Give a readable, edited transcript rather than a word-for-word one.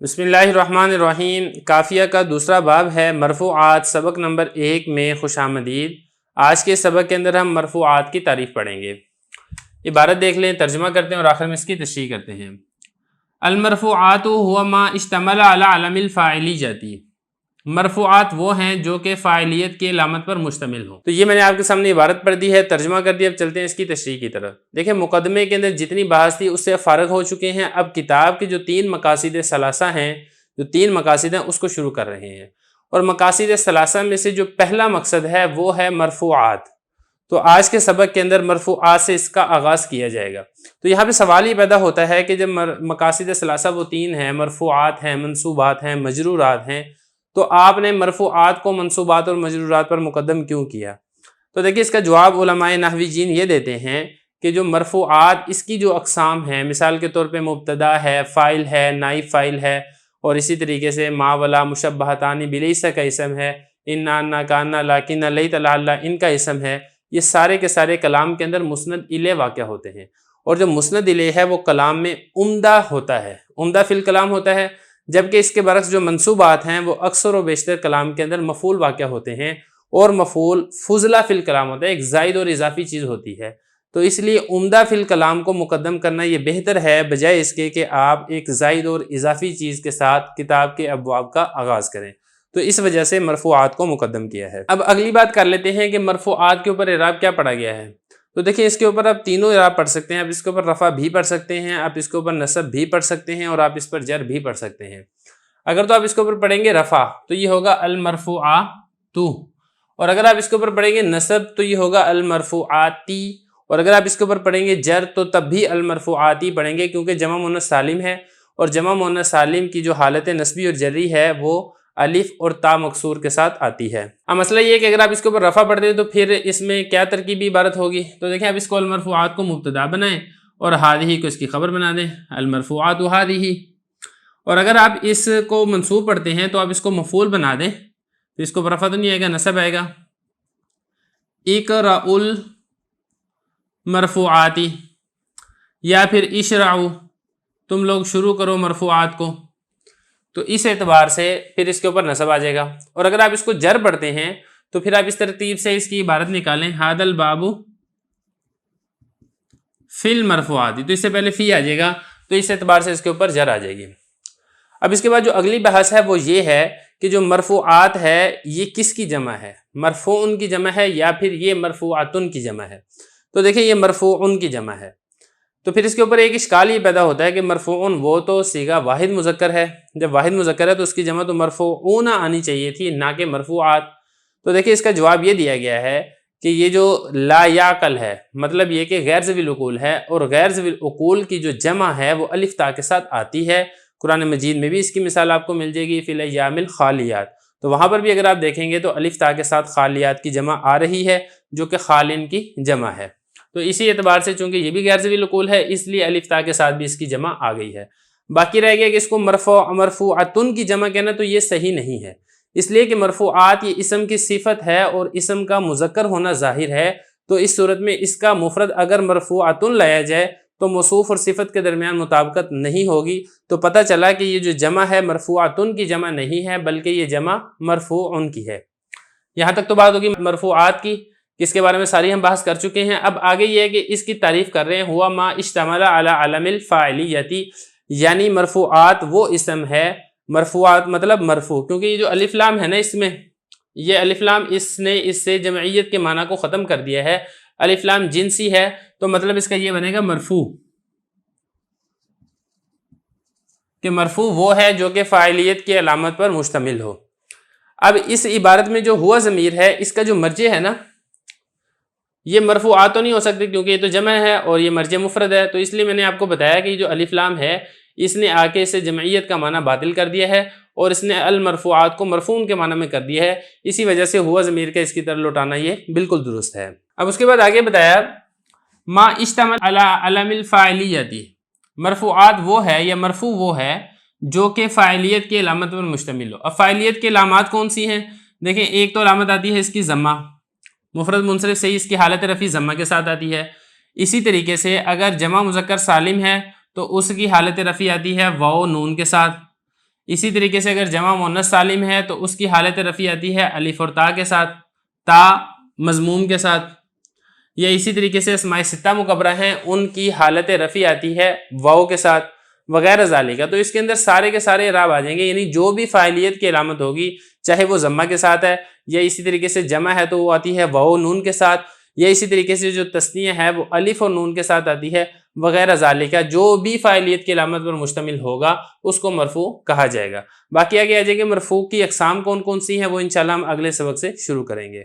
بسم اللہ الرحمن الرحیم۔ کافیہ کا دوسرا باب ہے مرفوعات، سبق نمبر 1 میں خوش آمدید۔ آج کے سبق کے اندر ہم مرفوعات کی تعریف پڑھیں گے۔ عبارت دیکھ لیں، ترجمہ کرتے ہیں اور آخر میں اس کی تشریح کرتے ہیں۔ المرفوعات هو ما اشتمل على علم الفاعلیتی، مرفوعات وہ ہیں جو کہ فاعلیت کی علامت پر مشتمل ہوں۔ تو یہ میں نے آپ کے سامنے عبارت پڑھ دی ہے، ترجمہ کر دیا۔ اب چلتے ہیں اس کی تشریح کی طرف۔ دیکھیں، مقدمے کے اندر جتنی بحث تھی اس سے فارغ ہو چکے ہیں۔ اب کتاب کی جو 3 مقاصد ثلاثہ ہیں، جو 3 مقاصد ہیں، اس کو شروع کر رہے ہیں۔ اور مقاصد ثلاثہ میں سے جو پہلا مقصد ہے وہ ہے مرفوعات۔ تو آج کے سبق کے اندر مرفوعات سے اس کا آغاز کیا جائے گا۔ تو یہاں پہ سوال یہ پیدا ہوتا ہے کہ جب مقاصد ثلاثہ وہ 3 ہیں، مرفوعات ہیں، منصوبات ہیں، مجرورات ہیں، تو آپ نے مرفوعات کو منصوبات اور مجرورات پر مقدم کیوں کیا؟ تو دیکھیں، اس کا جواب علماء نحوی جین یہ دیتے ہیں کہ جو مرفوعات، اس کی جو اقسام ہیں، مثال کے طور پہ مبتدا ہے، فاعل ہے، نائب فاعل ہے، اور اسی طریقے سے ما ولا مشبہتان بلیس کا اسم ہے، انا انا کانا لاکن لیت لعل ان کا اسم ہے۔ یہ سارے کے سارے کلام کے اندر مسند الیہ واقع ہوتے ہیں، اور جو مسند الیہ ہے وہ کلام میں عمدہ ہوتا ہے، عمدہ فی الکلام ہوتا ہے، جبکہ اس کے برعکس جو منصوبات ہیں وہ اکثر و بیشتر کلام کے اندر مفعول واقع ہوتے ہیں، اور مفعول فضلہ فی الکلام ہوتا ہے، ایک زائد اور اضافی چیز ہوتی ہے۔ تو اس لیے عمدہ فی الکلام کو مقدم کرنا یہ بہتر ہے، بجائے اس کے کہ آپ ایک زائد اور اضافی چیز کے ساتھ کتاب کے ابواب کا آغاز کریں۔ تو اس وجہ سے مرفوعات کو مقدم کیا ہے۔ اب اگلی بات کر لیتے ہیں کہ مرفوعات کے اوپر اعراب کیا پڑھا گیا ہے۔ تو دیکھیں، اس کے اوپر آپ تینوں اعراب پڑھ سکتے ہیں۔ آپ اس کے اوپر رفع بھی پڑھ سکتے ہیں، آپ اس کے اوپر نصب بھی پڑھ سکتے ہیں، اور آپ اس پر جر بھی پڑھ سکتے ہیں۔ اگر تو آپ اس کے اوپر پڑھیں گے رفع تو یہ ہوگا المرفوعات، اور اگر آپ اس کے اوپر پڑھیں گے نصب تو یہ ہوگا المرفوعاتی، اور اگر آپ اس کے اوپر پڑھیں گے جر تو تب بھی المرفوعاتی پڑھیں گے، کیونکہ جمع مؤنث سالم ہے، اور جمع مؤنث سالم کی جو حالت نسبی اور جری ہے وہ الف اور تا مکسور کے ساتھ آتی ہے۔ اب مسئلہ یہ ہے کہ اگر آپ اس کے اوپر رفع پڑھتے ہیں تو پھر اس میں کیا ترکیبی عبارت ہوگی؟ تو دیکھیں، آپ اس کو المرفوعات کو مبتدا بنائیں اور ہذہ کو اس کی خبر بنا دیں، المرفوعات ہذہ۔ اور اگر آپ اس کو منصوب پڑھتے ہیں تو آپ اس کو مفعول بنا دیں، تو اس کو رفع تو نہیں آئے گا، نصب آئے گا۔ اقرأ المرفوعاتی، یا پھر اشرعوا، تم لوگ شروع کرو مرفوعات کو، تو اس اعتبار سے پھر اس کے اوپر نصب آ جائے گا۔ اور اگر آپ اس کو جر پڑھتے ہیں تو پھر آپ اس ترتیب سے اس کی عبارت نکالیں، ھذا الباب فی المرفوعات، تو اس سے پہلے فی آ جائے گا، تو اس اعتبار سے اس کے اوپر جر آ جائے گی۔ اب اس کے بعد جو اگلی بحث ہے وہ یہ ہے کہ جو مرفوعات ہے یہ کس کی جمع ہے؟ مرفوعن کی جمع ہے یا پھر یہ مرفوعاتن کی جمع ہے؟ تو دیکھیں، یہ مرفوعن کی جمع ہے۔ تو پھر اس کے اوپر ایک اشکال یہ پیدا ہوتا ہے کہ مرفوعن وہ تو صیغہ واحد مذکر ہے، جب واحد مذکر ہے تو اس کی جمع تو مرفوعون آنی چاہیے تھی، نہ کہ مرفوعات۔ تو دیکھیں، اس کا جواب یہ دیا گیا ہے کہ یہ جو لا یعقل ہے، مطلب یہ کہ غیر ذوی العقول ہے، اور غیر ذوی العقول کی جو جمع ہے وہ الف تا کے ساتھ آتی ہے۔ قرآن مجید میں بھی اس کی مثال آپ کو مل جائے گی، فی الایام الخالیات، تو وہاں پر بھی اگر آپ دیکھیں گے تو الف تا کے ساتھ خالیات کی جمع آ رہی ہے، جو کہ خالن کی جمع ہے۔ تو اسی اعتبار سے چونکہ یہ بھی غیر ذوی العقول ہے، اس لیے الف تا کے ساتھ بھی اس کی جمع آ گئی ہے۔ باقی رہ گیا کہ اس کو مرفوعاتن کی جمع کہنا، تو یہ صحیح نہیں ہے، اس لیے کہ مرفوعات یہ اسم کی صفت ہے اور اسم کا مذکر ہونا ظاہر ہے، تو اس صورت میں اس کا مفرد اگر مرفوعاتن لایا جائے تو موصوف اور صفت کے درمیان مطابقت نہیں ہوگی۔ تو پتہ چلا کہ یہ جو جمع ہے مرفوعاتن کی جمع نہیں ہے، بلکہ یہ جمع مرفوعن کی ہے۔ یہاں تک تو بات ہوگی مرفوعات کی، اس کے بارے میں ساری ہم بحث کر چکے ہیں۔ اب آگے یہ ہے کہ اس کی تعریف کر رہے ہیں، ہوا ما اشتمل علی علم الفاعلیتی، یعنی مرفوعات وہ اسم ہے، مرفوعات مطلب مرفوع، کیونکہ یہ جو الف لام ہے نا، اس میں یہ الف لام اس نے اس سے جمعیت کے معنی کو ختم کر دیا ہے۔ الف لام جنسی ہے، تو مطلب اس کا یہ بنے گا مرفوع، کہ مرفوع وہ ہے جو کہ فاعلیت کی علامت پر مشتمل ہو۔ اب اس عبارت میں جو ہوا ضمیر ہے، اس کا جو مرجع ہے نا، یہ مرفوعات تو نہیں ہو سکتے کیونکہ یہ تو جمع ہے اور یہ مرجع مفرد ہے، تو اس لیے میں نے آپ کو بتایا کہ یہ جو الف لام ہے اس نے آ کے اسے جمعیت کا معنی باطل کر دیا ہے، اور اس نے المرفوعات کو مرفوعن کے معنی میں کر دیا ہے، اسی وجہ سے ہوا ضمیر کا اس کی طرف لوٹانا یہ بالکل درست ہے۔ اب اس کے بعد آگے بتایا ما اشتمل علی علم الفاعلیتی، مرفوعات وہ ہے یا مرفوع وہ ہے جو کہ فاعلیت کی علامت پر مشتمل ہو۔ اب فاعلیت کی علامات کون سی ہیں؟ دیکھیں، ایک تو علامت آتی ہے اس کی ضمہ، مفرد منصرف سے اس کی حالت رفع ضمہ کے ساتھ آتی ہے۔ اسی طریقے سے اگر جمع مذکر سالم ہے تو اس کی حالت رفع آتی ہے واو نون کے ساتھ۔ اسی طریقے سے اگر جمع مؤنث سالم ہے تو اس کی حالت رفع آتی ہے الف اور تا کے ساتھ، تا مضموم کے ساتھ، یا اسی طریقے سے اسماء ستہ مکبرہ ہیں ان کی حالت رفع آتی ہے واو کے ساتھ وغیرہ ذالکہ۔ تو اس کے اندر سارے کے سارے اعراب آ جائیں گے، یعنی جو بھی فاعلیت کی علامت ہوگی چاہے وہ ضمہ کے ساتھ ہے یا اسی طریقے سے جمع ہے تو وہ آتی ہے واو نون کے ساتھ، یا اسی طریقے سے جو تثنیہ ہے وہ الف اور نون کے ساتھ آتی ہے وغیرہ ذالکہ، جو بھی فاعلیت کی علامت پر مشتمل ہوگا اس کو مرفوع کہا جائے گا۔ باقی آگے آ جائے گا مرفوع کی اقسام کون کون سی ہیں، وہ انشاءاللہ ہم اگلے سبق سے شروع کریں گے۔